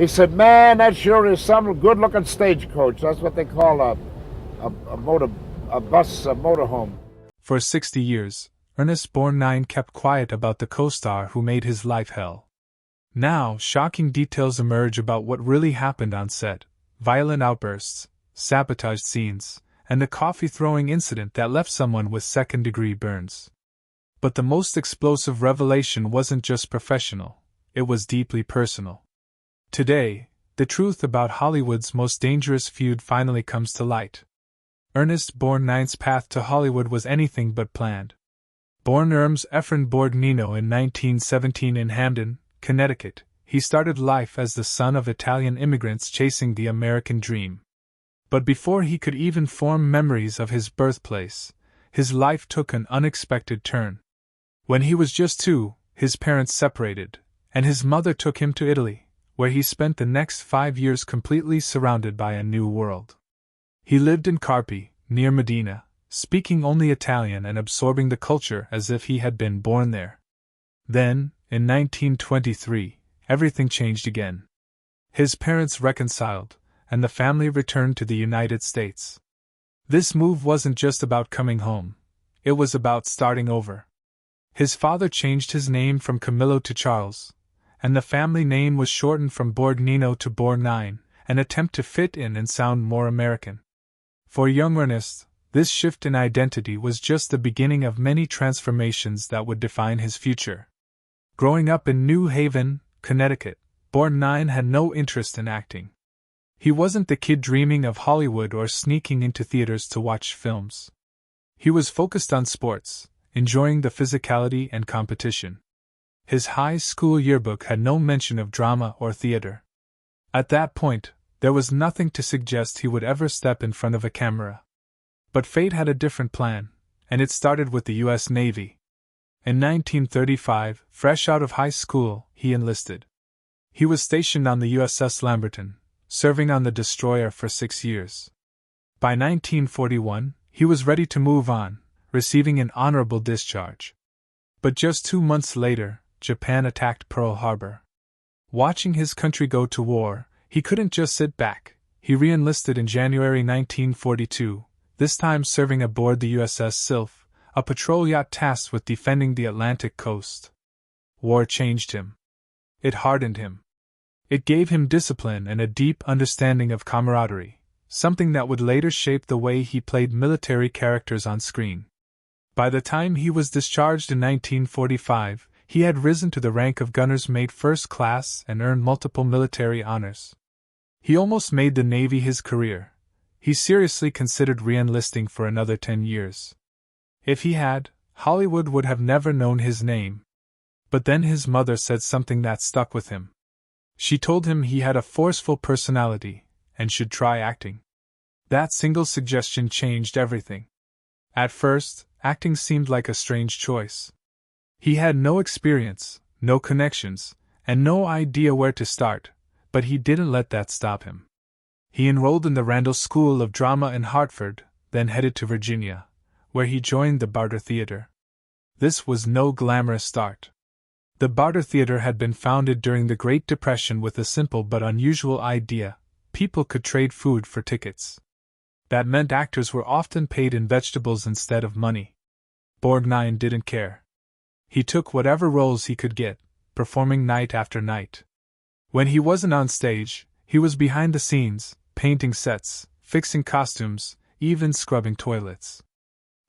He said, "Man, that sure is some good-looking stagecoach. That's what they call a bus, a motorhome." For 60 years, Ernest Borgnine kept quiet about the co-star who made his life hell. Now, shocking details emerge about what really happened on set: violent outbursts, sabotaged scenes, and a coffee-throwing incident that left someone with second-degree burns. But the most explosive revelation wasn't just professional, it was deeply personal. Today, the truth about Hollywood's most dangerous feud finally comes to light. Ernest Borgnine's path to Hollywood was anything but planned. Born Ernest Borgnine in 1917 in Hamden, Connecticut, he started life as the son of Italian immigrants chasing the American dream. But before he could even form memories of his birthplace, his life took an unexpected turn. When he was just 2, his parents separated, and his mother took him to Italy, where he spent the next 5 years completely surrounded by a new world. He lived in Carpi, near Modena, speaking only Italian and absorbing the culture as if he had been born there. Then, in 1923, everything changed again. His parents reconciled, and the family returned to the United States. This move wasn't just about coming home, it was about starting over. His father changed his name from Camillo to Charles, and the family name was shortened from Borgnino to Borgnine, an attempt to fit in and sound more American. For young Ernest, this shift in identity was just the beginning of many transformations that would define his future. Growing up in New Haven, Connecticut, Borgnine had no interest in acting. He wasn't the kid dreaming of Hollywood or sneaking into theaters to watch films. He was focused on sports, enjoying the physicality and competition. His high school yearbook had no mention of drama or theater. At that point, there was nothing to suggest he would ever step in front of a camera. But fate had a different plan, and it started with the U.S. Navy. In 1935, fresh out of high school, he enlisted. He was stationed on the USS Lamberton, serving on the destroyer for 6 years. By 1941, he was ready to move on, receiving an honorable discharge. But just 2 months later, Japan attacked Pearl Harbor. Watching his country go to war, he couldn't just sit back. He re-enlisted in January 1942, this time serving aboard the USS Sylph, a patrol yacht tasked with defending the Atlantic coast. War changed him. It hardened him. It gave him discipline and a deep understanding of camaraderie, something that would later shape the way he played military characters on screen. By the time he was discharged in 1945, he had risen to the rank of gunner's mate first class and earned multiple military honors. He almost made the Navy his career. He seriously considered re-enlisting for another 10 years. If he had, Hollywood would have never known his name. But then his mother said something that stuck with him. She told him he had a forceful personality and should try acting. That single suggestion changed everything. At first, acting seemed like a strange choice. He had no experience, no connections, and no idea where to start, but he didn't let that stop him. He enrolled in the Randall School of Drama in Hartford, then headed to Virginia, where he joined the Barter Theater. This was no glamorous start. The Barter Theater had been founded during the Great Depression with a simple but unusual idea: people could trade food for tickets. That meant actors were often paid in vegetables instead of money. Borgnine didn't care. He took whatever roles he could get, performing night after night. When he wasn't on stage, he was behind the scenes, painting sets, fixing costumes, even scrubbing toilets.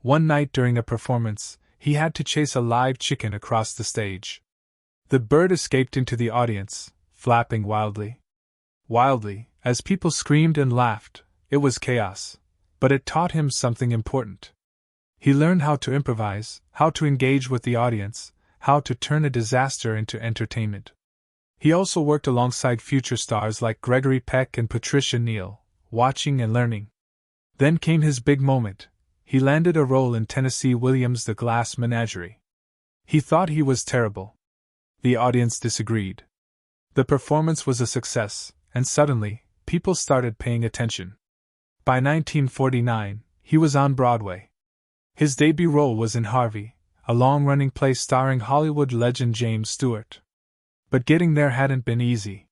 One night during a performance, he had to chase a live chicken across the stage. The bird escaped into the audience, flapping wildly. Wildly, as people screamed and laughed. It was chaos, but it taught him something important. He learned how to improvise, how to engage with the audience, how to turn a disaster into entertainment. He also worked alongside future stars like Gregory Peck and Patricia Neal, watching and learning. Then came his big moment. He landed a role in Tennessee Williams' The Glass Menagerie. He thought he was terrible. The audience disagreed. The performance was a success, and suddenly, people started paying attention. By 1949, he was on Broadway. His debut role was in Harvey, a long-running play starring Hollywood legend James Stewart. But getting there hadn't been easy.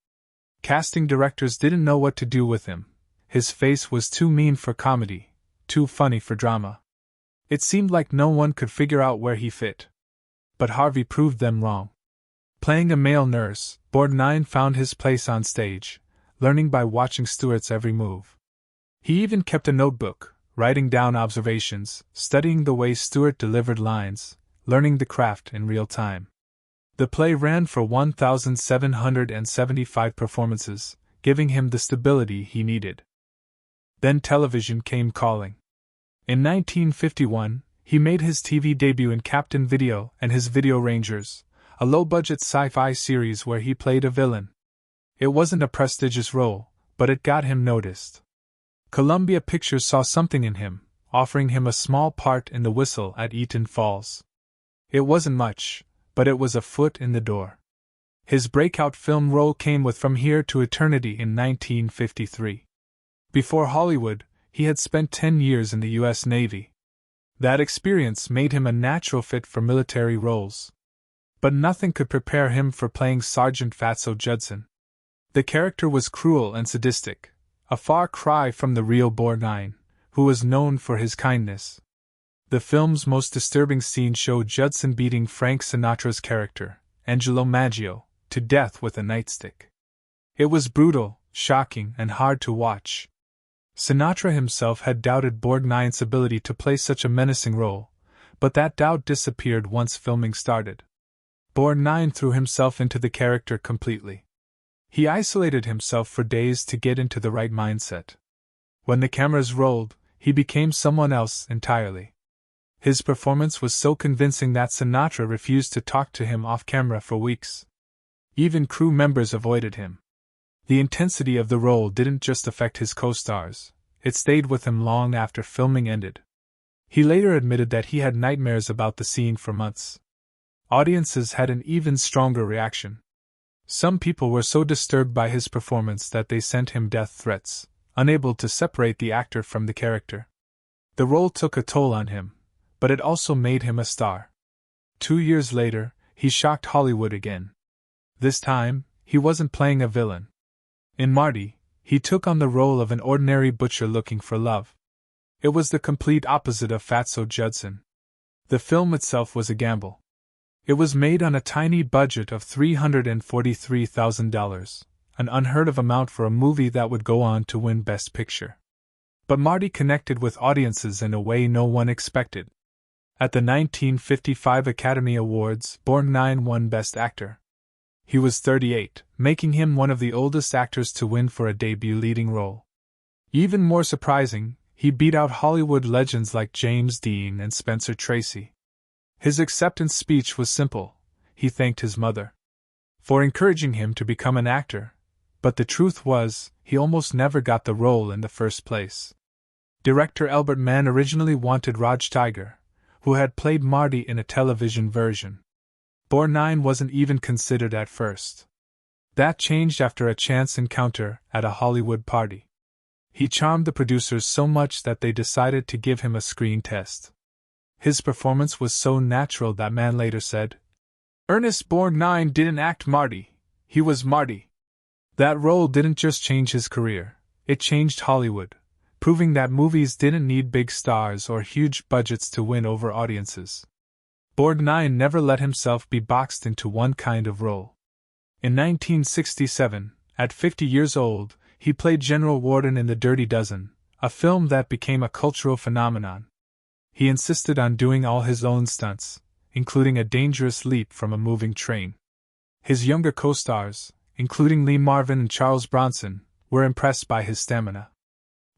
Casting directors didn't know what to do with him. His face was too mean for comedy, too funny for drama. It seemed like no one could figure out where he fit. But Harvey proved them wrong. Playing a male nurse, Borgnine found his place on stage, learning by watching Stewart's every move. He even kept a notebook, writing down observations, studying the way Stewart delivered lines, learning the craft in real time. The play ran for 1,775 performances, giving him the stability he needed. Then television came calling. In 1951, he made his TV debut in Captain Video and His Video Rangers, a low-budget sci-fi series where he played a villain. It wasn't a prestigious role, but it got him noticed. Columbia Pictures saw something in him, offering him a small part in The Whistle at Eaton Falls. It wasn't much, but it was a foot in the door. His breakout film role came with From Here to Eternity in 1953. Before Hollywood, he had spent 10 years in the U.S. Navy. That experience made him a natural fit for military roles. But nothing could prepare him for playing Sergeant Fatso Judson. The character was cruel and sadistic, a far cry from the real Borgnine, who was known for his kindness. The film's most disturbing scene showed Judson beating Frank Sinatra's character, Angelo Maggio, to death with a nightstick. It was brutal, shocking, and hard to watch. Sinatra himself had doubted Borgnine's ability to play such a menacing role, but that doubt disappeared once filming started. Borgnine threw himself into the character completely. He isolated himself for days to get into the right mindset. When the cameras rolled, he became someone else entirely. His performance was so convincing that Sinatra refused to talk to him off camera for weeks. Even crew members avoided him. The intensity of the role didn't just affect his co-stars, it stayed with him long after filming ended. He later admitted that he had nightmares about the scene for months. Audiences had an even stronger reaction. Some people were so disturbed by his performance that they sent him death threats, unable to separate the actor from the character. The role took a toll on him, but it also made him a star. 2 years later, he shocked Hollywood again. This time, he wasn't playing a villain. In Marty, he took on the role of an ordinary butcher looking for love. It was the complete opposite of Fatso Judson. The film itself was a gamble. It was made on a tiny budget of $343,000, an unheard-of amount for a movie that would go on to win Best Picture. But Marty connected with audiences in a way no one expected. At the 1955 Academy Awards, Borgnine won Best Actor. He was 38, making him one of the oldest actors to win for a debut leading role. Even more surprising, he beat out Hollywood legends like James Dean and Spencer Tracy. His acceptance speech was simple. He thanked his mother for encouraging him to become an actor, but the truth was, he almost never got the role in the first place. Director Albert Mann originally wanted Raj Tiger, who had played Marty in a television version. Borgnine wasn't even considered at first. That changed after a chance encounter at a Hollywood party. He charmed the producers so much that they decided to give him a screen test. His performance was so natural that Mann later said, "Ernest Borgnine didn't act Marty, he was Marty." That role didn't just change his career, it changed Hollywood, proving that movies didn't need big stars or huge budgets to win over audiences. Borgnine never let himself be boxed into one kind of role. In 1967, at 50 years old, he played General Worden in The Dirty Dozen, a film that became a cultural phenomenon. He insisted on doing all his own stunts, including a dangerous leap from a moving train. His younger co-stars, including Lee Marvin and Charles Bronson, were impressed by his stamina.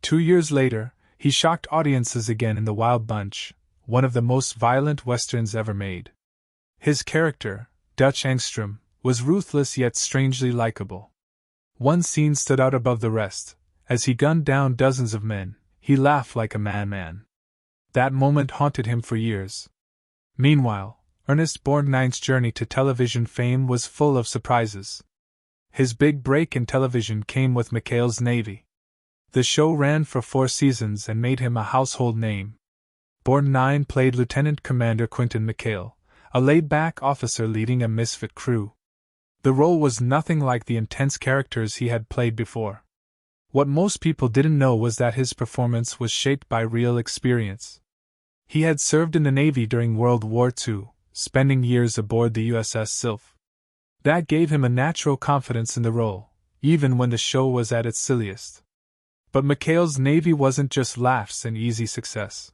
2 years later, he shocked audiences again in The Wild Bunch, one of the most violent westerns ever made. His character, Dutch Engstrom, was ruthless yet strangely likable. One scene stood out above the rest. As he gunned down dozens of men, he laughed like a madman. That moment haunted him for years. Meanwhile, Ernest Borgnine's journey to television fame was full of surprises. His big break in television came with McHale's Navy. The show ran for 4 seasons and made him a household name. Borgnine played Lieutenant Commander Quentin McHale, a laid-back officer leading a misfit crew. The role was nothing like the intense characters he had played before. What most people didn't know was that his performance was shaped by real experience. He had served in the Navy during World War II, spending years aboard the USS Sylph. That gave him a natural confidence in the role, even when the show was at its silliest. But McHale's Navy wasn't just laughs and easy success.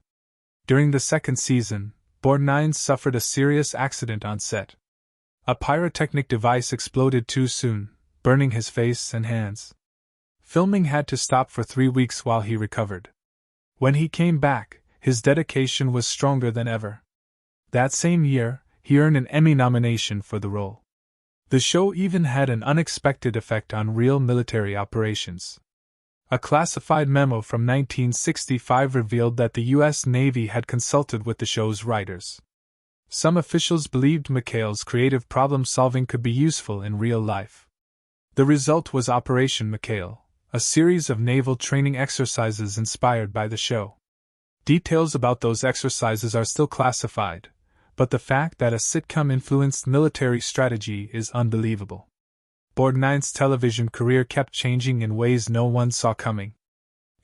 During the second season, Borgnine suffered a serious accident on set. A pyrotechnic device exploded too soon, burning his face and hands. Filming had to stop for 3 weeks while he recovered. When he came back, his dedication was stronger than ever. That same year, he earned an Emmy nomination for the role. The show even had an unexpected effect on real military operations. A classified memo from 1965 revealed that the U.S. Navy had consulted with the show's writers. Some officials believed McHale's creative problem-solving could be useful in real life. The result was Operation McHale, a series of naval training exercises inspired by the show. Details about those exercises are still classified, but the fact that a sitcom influenced military strategy is unbelievable. Borgnine's television career kept changing in ways no one saw coming.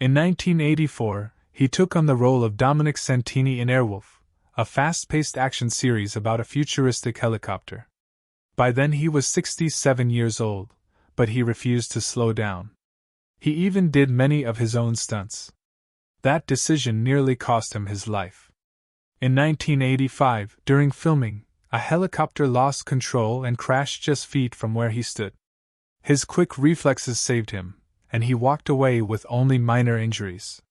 In 1984, he took on the role of Dominic Santini in Airwolf, a fast-paced action series about a futuristic helicopter. By then he was 67 years old, but he refused to slow down. He even did many of his own stunts. That decision nearly cost him his life. In 1985, during filming, a helicopter lost control and crashed just feet from where he stood. His quick reflexes saved him, and he walked away with only minor injuries.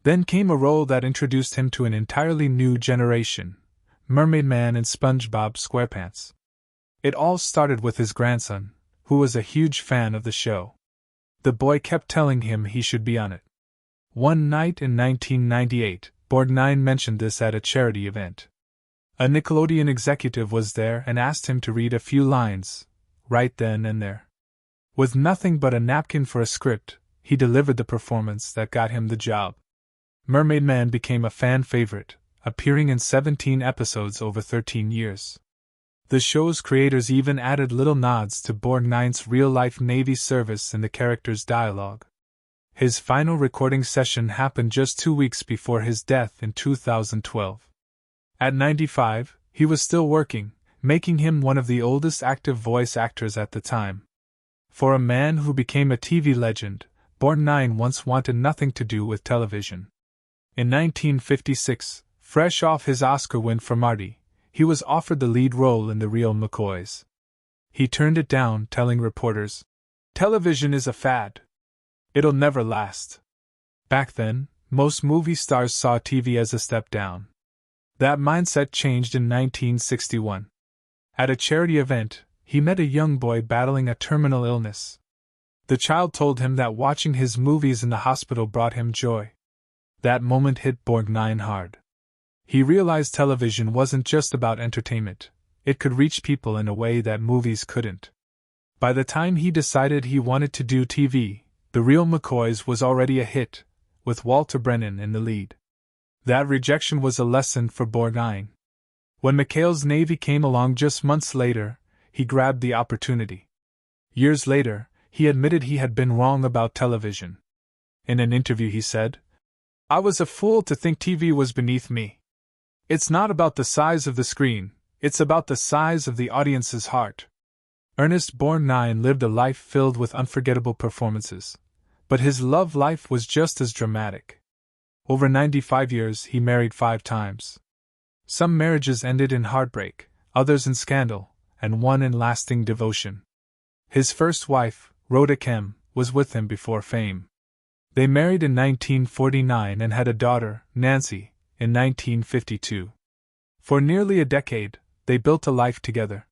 Then came a role that introduced him to an entirely new generation, Mermaid Man and SpongeBob SquarePants. It all started with his grandson, who was a huge fan of the show. The boy kept telling him he should be on it. One night in 1998, Borgnine mentioned this at a charity event. A Nickelodeon executive was there and asked him to read a few lines, right then and there. With nothing but a napkin for a script, he delivered the performance that got him the job. Mermaid Man became a fan favorite, appearing in 17 episodes over 13 years. The show's creators even added little nods to Borgnine's real-life Navy service in the character's dialogue. His final recording session happened just 2 weeks before his death in 2012. At 95, he was still working, making him one of the oldest active voice actors at the time. For a man who became a TV legend, Borgnine once wanted nothing to do with television. In 1956, fresh off his Oscar win for Marty, he was offered the lead role in The Real McCoys. He turned it down, telling reporters, "Television is a fad. It'll never last." Back then, most movie stars saw TV as a step down. That mindset changed in 1961. At a charity event, he met a young boy battling a terminal illness. The child told him that watching his movies in the hospital brought him joy. That moment hit Borgnine hard. He realized television wasn't just about entertainment, it could reach people in a way that movies couldn't. By the time he decided he wanted to do TV, The Real McCoys was already a hit, with Walter Brennan in the lead. That rejection was a lesson for Borgnine. When McHale's Navy came along just months later, he grabbed the opportunity. Years later, he admitted he had been wrong about television. In an interview he said, "I was a fool to think TV was beneath me. It's not about the size of the screen, it's about the size of the audience's heart." Ernest Borgnine lived a life filled with unforgettable performances, but his love life was just as dramatic. Over 95 years, he married 5 times. Some marriages ended in heartbreak, others in scandal, and one in lasting devotion. His first wife, Rhoda Kem, was with him before fame. They married in 1949 and had a daughter, Nancy, in 1952. For nearly a decade, they built a life together.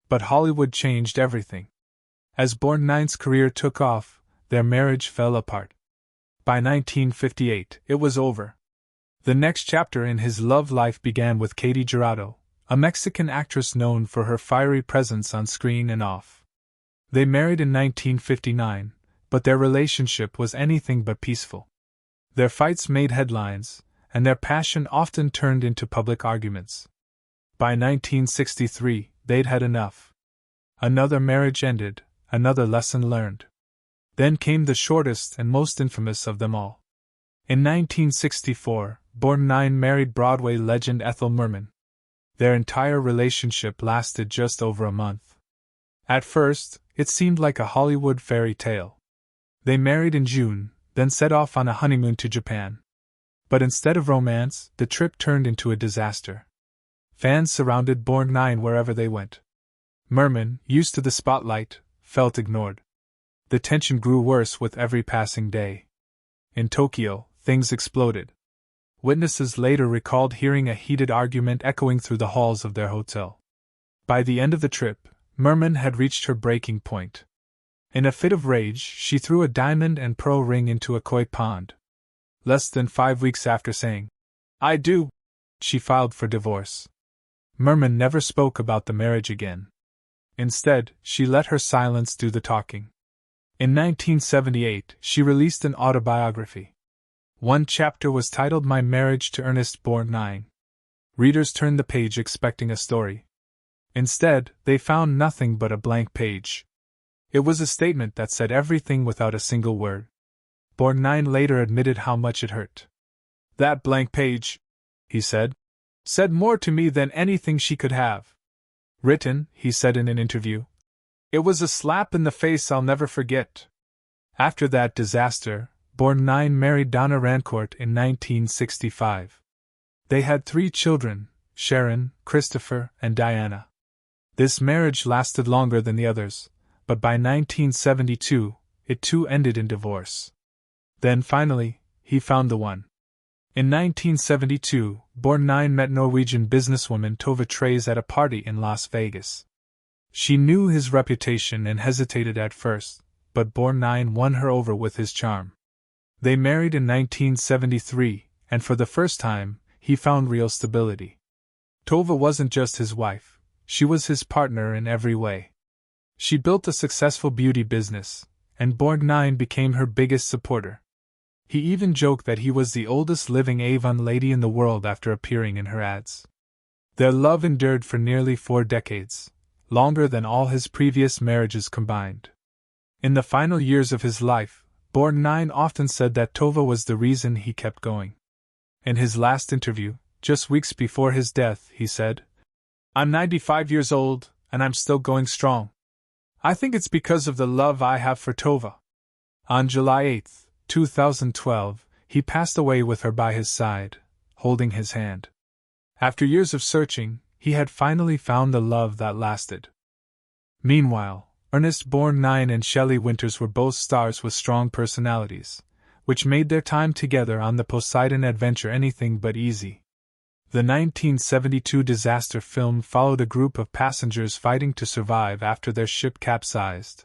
But Hollywood changed everything. As Borgnine's career took off, their marriage fell apart. By 1958, it was over. The next chapter in his love life began with Katy Jurado, a Mexican actress known for her fiery presence on screen and off. They married in 1959, but their relationship was anything but peaceful. Their fights made headlines, and their passion often turned into public arguments. By 1963, they'd had enough. Another marriage ended, another lesson learned. Then came the shortest and most infamous of them all. In 1964, Borgnine married Broadway legend Ethel Merman. Their entire relationship lasted just over a month. At first, it seemed like a Hollywood fairy tale. They married in June, then set off on a honeymoon to Japan. But instead of romance, the trip turned into a disaster. Fans surrounded Borgnine wherever they went. Merman, used to the spotlight, felt ignored. The tension grew worse with every passing day. In Tokyo, things exploded. Witnesses later recalled hearing a heated argument echoing through the halls of their hotel. By the end of the trip, Merman had reached her breaking point. In a fit of rage, she threw a diamond and pearl ring into a koi pond. Less than 5 weeks after saying, "I do," she filed for divorce. Merman never spoke about the marriage again. Instead, she let her silence do the talking. In 1978, she released an autobiography. One chapter was titled My Marriage to Ernest Borgnine. Readers turned the page expecting a story. Instead, they found nothing but a blank page. It was a statement that said everything without a single word. Borgnine later admitted how much it hurt. "That blank page," he said more to me than anything she could have written, he said in an interview. "It was a slap in the face I'll never forget." After that disaster, Borgnine married Donna Rancourt in 1965. They had 3 children, Sharon, Christopher, and Diana. This marriage lasted longer than the others, but by 1972, it too ended in divorce. Then finally, he found the one. In 1972, Borgnine met Norwegian businesswoman Tove Trays at a party in Las Vegas. She knew his reputation and hesitated at first, but Borgnine won her over with his charm. They married in 1973, and for the first time, he found real stability. Tove wasn't just his wife, she was his partner in every way. She built a successful beauty business, and Borgnine became her biggest supporter. He even joked that he was the oldest living Avon lady in the world after appearing in her ads. Their love endured for nearly 4 decades, longer than all his previous marriages combined. In the final years of his life, Borgnine often said that Tove was the reason he kept going. In his last interview, just weeks before his death, he said, "I'm 95 years old, and I'm still going strong. I think it's because of the love I have for Tove." On July 8, 2012, he passed away with her by his side, holding his hand. After years of searching, he had finally found the love that lasted. Meanwhile, Ernest Borgnine and Shelley Winters were both stars with strong personalities, which made their time together on the Poseidon adventure anything but easy. The 1972 disaster film followed a group of passengers fighting to survive after their ship capsized.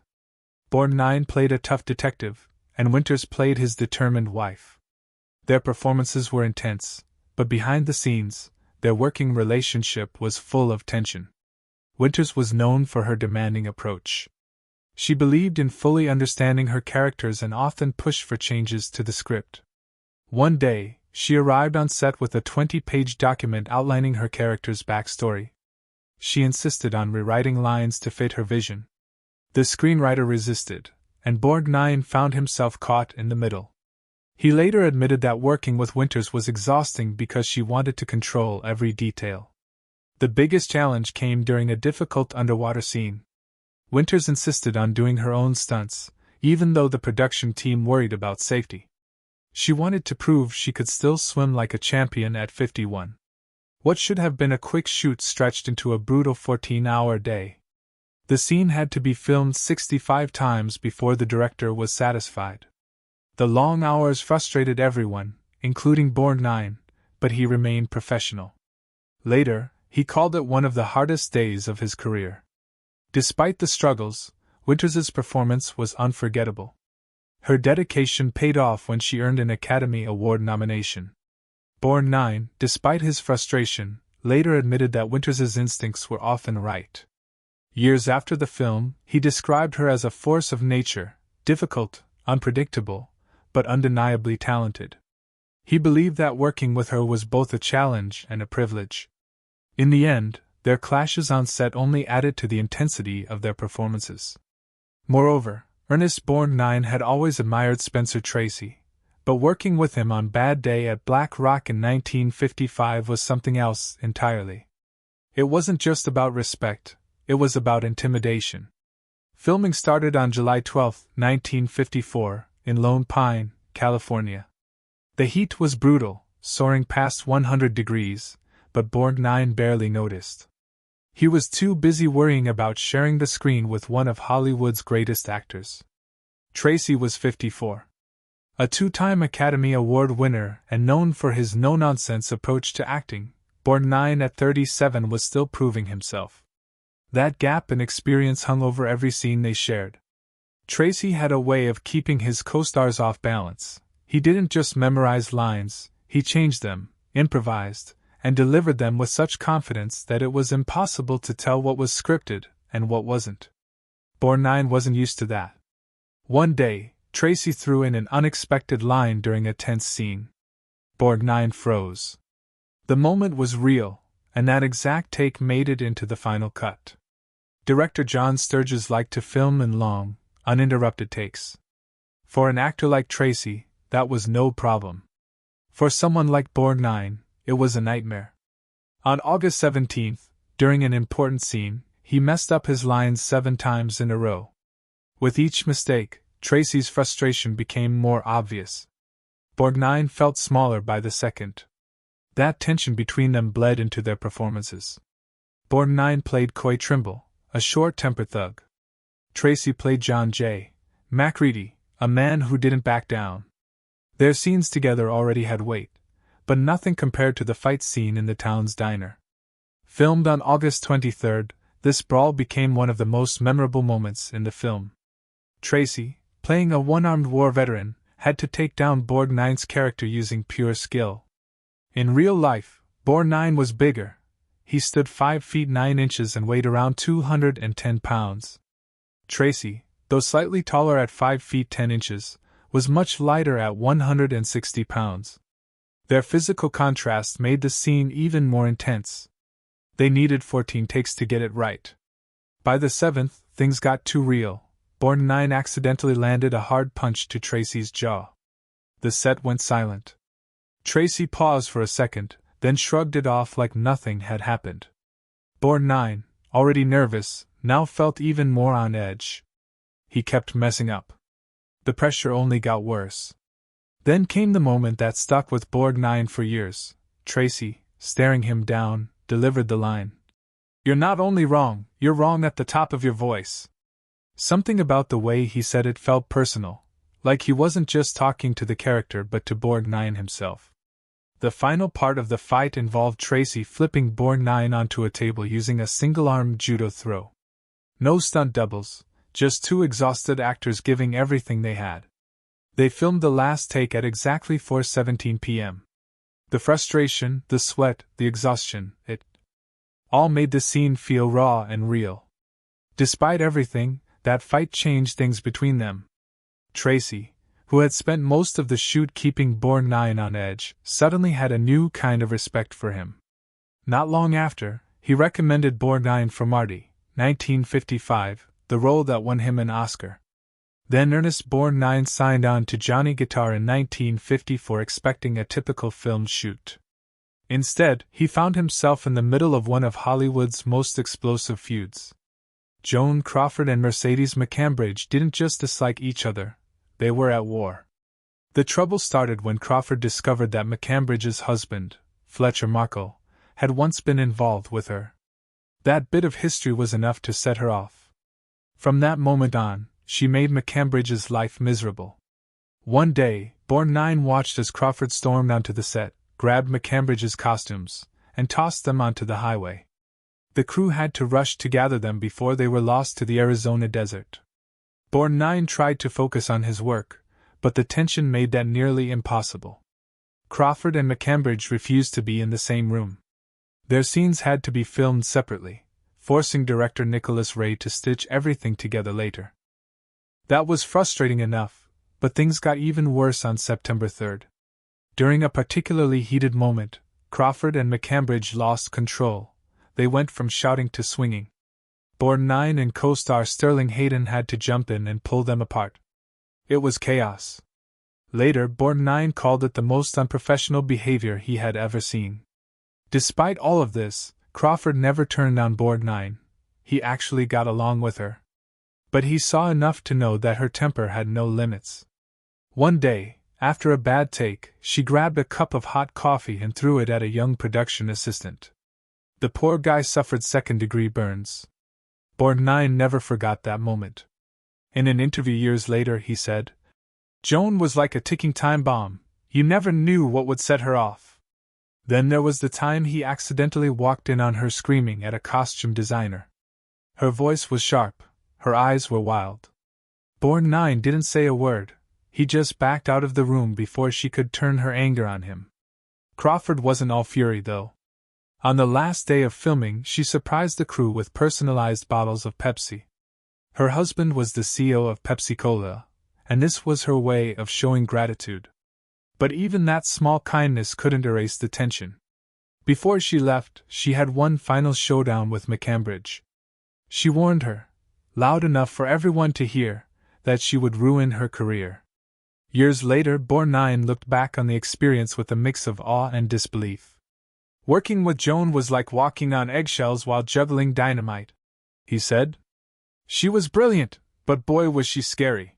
Borgnine played a tough detective, and Winters played his determined wife. Their performances were intense, but behind the scenes, their working relationship was full of tension. Winters was known for her demanding approach. She believed in fully understanding her characters and often pushed for changes to the script. One day, she arrived on set with a 20-page document outlining her character's backstory. She insisted on rewriting lines to fit her vision. The screenwriter resisted, and Borgnine found himself caught in the middle. He later admitted that working with Winters was exhausting because she wanted to control every detail. The biggest challenge came during a difficult underwater scene. Winters insisted on doing her own stunts, even though the production team worried about safety. She wanted to prove she could still swim like a champion at 51. What should have been a quick shoot stretched into a brutal 14-hour day. The scene had to be filmed 65 times before the director was satisfied. The long hours frustrated everyone, including Borgnine, but he remained professional. Later, he called it one of the hardest days of his career. Despite the struggles, Winters' performance was unforgettable. Her dedication paid off when she earned an Academy Award nomination. Borgnine, despite his frustration, later admitted that Winters' instincts were often right. Years after the film, he described her as a force of nature, difficult, unpredictable, but undeniably talented. He believed that working with her was both a challenge and a privilege. In the end, Their clashes on set only added to the intensity of their performances. Moreover, Ernest Borgnine had always admired Spencer Tracy, but working with him on Bad Day at Black Rock in 1955 was something else entirely. It wasn't just about respect, it was about intimidation. Filming started on July 12, 1954, in Lone Pine, California. The heat was brutal, soaring past 100 degrees, but Borgnine barely noticed. He was too busy worrying about sharing the screen with one of Hollywood's greatest actors. Tracy was 54. A two-time Academy Award winner and known for his no-nonsense approach to acting, Borgnine at 37 was still proving himself. That gap in experience hung over every scene they shared. Tracy had a way of keeping his co-stars off balance. He didn't just memorize lines, he changed them, improvised, and delivered them with such confidence that it was impossible to tell what was scripted and what wasn't. Borgnine wasn't used to that. One day, Tracy threw in an unexpected line during a tense scene. Borgnine froze. The moment was real, and that exact take made it into the final cut. Director John Sturges liked to film in long, uninterrupted takes. For an actor like Tracy, that was no problem. For someone like Borgnine, it was a nightmare. On August 17th, during an important scene, he messed up his lines 7 times in a row. With each mistake, Tracy's frustration became more obvious. Borgnine felt smaller by the second. That tension between them bled into their performances. Borgnine played Coy Trimble, a short-tempered thug. Tracy played John J. Macready, a man who didn't back down. Their scenes together already had weight, but nothing compared to the fight scene in the town's diner. Filmed on August 23rd, this brawl became one of the most memorable moments in the film. Tracy, playing a one-armed war veteran, had to take down Borgnine's character using pure skill. In real life, Borgnine was bigger. He stood 5 feet 9 inches and weighed around 210 pounds. Tracy, though slightly taller at 5 feet 10 inches, was much lighter at 160 pounds. Their physical contrast made the scene even more intense. They needed 14 takes to get it right. By the 7th, things got too real. Borgnine accidentally landed a hard punch to Tracy's jaw. The set went silent. Tracy paused for a second, then shrugged it off like nothing had happened. Borgnine, already nervous, now felt even more on edge. He kept messing up. The pressure only got worse. Then came the moment that stuck with Borgnine for years. Tracy, staring him down, delivered the line. "You're not only wrong, you're wrong at the top of your voice." Something about the way he said it felt personal, like he wasn't just talking to the character but to Borgnine himself. The final part of the fight involved Tracy flipping Borgnine onto a table using a single-arm judo throw. No stunt doubles, just 2 exhausted actors giving everything they had. They filmed the last take at exactly 4:17 p.m. The frustration, the sweat, the exhaustion, it all made the scene feel raw and real. Despite everything, that fight changed things between them. Tracy, who had spent most of the shoot keeping Borgnine on edge, suddenly had a new kind of respect for him. Not long after, he recommended Borgnine for Marty, 1955, the role that won him an Oscar. Then Ernest Borgnine signed on to Johnny Guitar in 1954 expecting a typical film shoot. Instead, he found himself in the middle of one of Hollywood's most explosive feuds. Joan Crawford and Mercedes McCambridge didn't just dislike each other, they were at war. The trouble started when Crawford discovered that McCambridge's husband, Fletcher Markle, had once been involved with her. That bit of history was enough to set her off. From that moment on, she made McCambridge's life miserable. One day, Borgnine watched as Crawford stormed onto the set, grabbed McCambridge's costumes, and tossed them onto the highway. The crew had to rush to gather them before they were lost to the Arizona desert. Borgnine tried to focus on his work, but the tension made that nearly impossible. Crawford and McCambridge refused to be in the same room. Their scenes had to be filmed separately, forcing director Nicholas Ray to stitch everything together later. That was frustrating enough, but things got even worse on September 3rd. During a particularly heated moment, Crawford and McCambridge lost control. they went from shouting to swinging. Borgnine and co-star Sterling Hayden had to jump in and pull them apart. It was chaos. Later, Borgnine called it the most unprofessional behavior he had ever seen. Despite all of this, Crawford never turned down Borgnine. He actually got along with her. But he saw enough to know that her temper had no limits. One day, after a bad take, she grabbed a cup of hot coffee and threw it at a young production assistant. The poor guy suffered second-degree burns. Borgnine never forgot that moment. In an interview years later, he said, "Joan was like a ticking time bomb. You never knew what would set her off." Then there was the time he accidentally walked in on her screaming at a costume designer. Her voice was sharp, her eyes were wild. Borgnine didn't say a word, he just backed out of the room before she could turn her anger on him. Crawford wasn't all fury, though. On the last day of filming, she surprised the crew with personalized bottles of Pepsi. Her husband was the CEO of Pepsi-Cola, and this was her way of showing gratitude. But even that small kindness couldn't erase the tension. Before she left, she had one final showdown with McCambridge. She warned her, loud enough for everyone to hear, that she would ruin her career. Years later, Borgnine looked back on the experience with a mix of awe and disbelief. "Working with Joan was like walking on eggshells while juggling dynamite," he said. "She was brilliant, but boy was she scary."